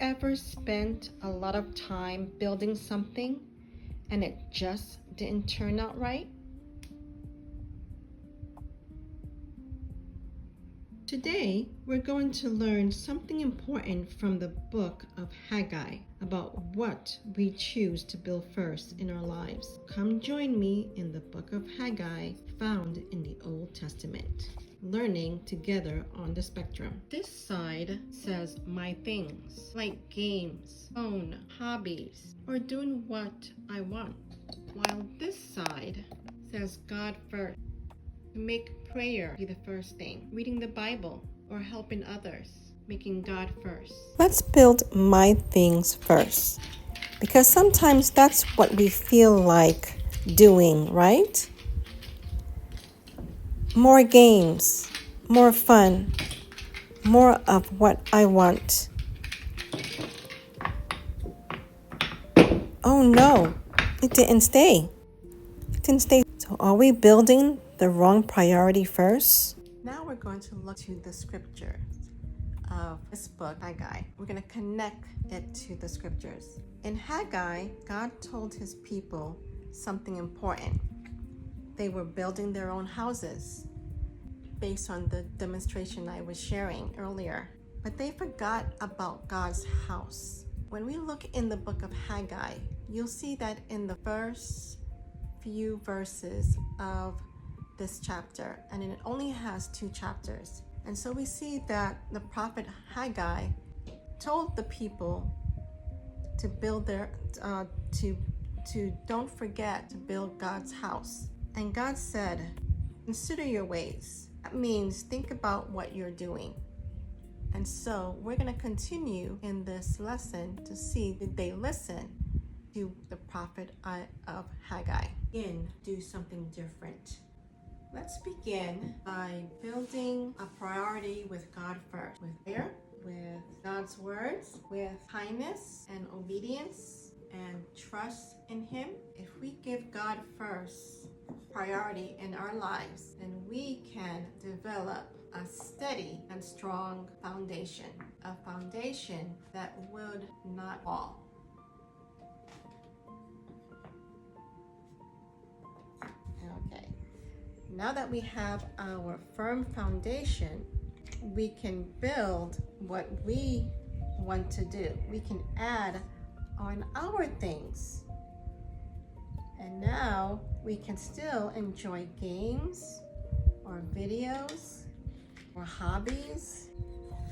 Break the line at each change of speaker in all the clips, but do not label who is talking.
ever spent a lot of time building something and it just didn't turn out right? Today, we're going to learn something important from the book of Haggai about what we choose to build first in our lives. Come join me in the book of Haggai found in the Old Testament, learning together on the spectrum. This side says my things, like games, phone, hobbies, or doing what I want, while this side says God first. To make prayer be the first thing, reading the Bible, or helping others, making God first.
Let's build my things first, because sometimes that's what we feel like doing, right? More games, more fun, more of what I want. Oh no, it didn't stay. So are we building the wrong priority first?
Now we're going to look to the scripture of this book, Haggai. We're going to connect it to the scriptures. In Haggai, God told his people something important. They were building their own houses based on the demonstration I was sharing earlier. But they forgot about God's house. When we look in the book of Haggai, you'll see that in the first few verses of this chapter, and it only has 2 chapters. And so we see that the prophet Haggai told the people to build their to don't forget to build God's house. And God said, consider your ways. That means think about what you're doing. And so we're going to continue in this lesson to see, did they listen to the prophet of Haggai? Do something different. Let's begin by building a priority with God first, with prayer, with God's words, with kindness and obedience and trust in Him. If we give God first priority in our lives, then we can develop a steady and strong foundation, a foundation that would not fall. Okay. Now that we have our firm foundation, we can build what we want to do. We can add on our things. And now we can still enjoy games or videos or hobbies,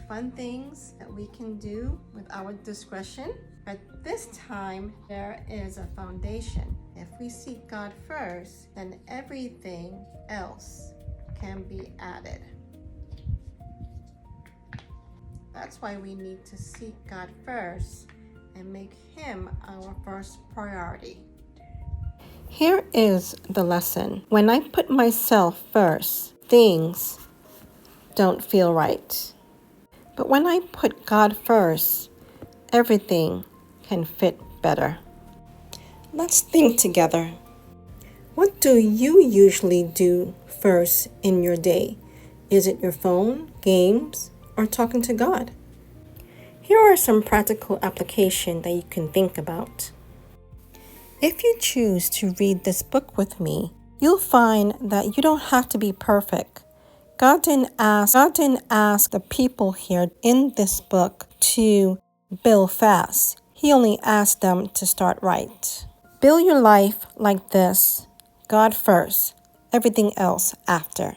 fun things that we can do with our discretion. But this time, there is a foundation. If we seek God first, then everything else can be added. That's why we need to seek God first and make Him our first priority.
Here is the lesson. When I put myself first, things don't feel right. But when I put God first, everything can fit better. Let's think together. What do you usually do first in your day? Is it your phone, games, or talking to God? Here are some practical applications that you can think about. If you choose to read this book with me, you'll find that you don't have to be perfect. God didn't ask the people here in this book to build fast. He only asked them to start right. Build your life like this: God first, everything else after.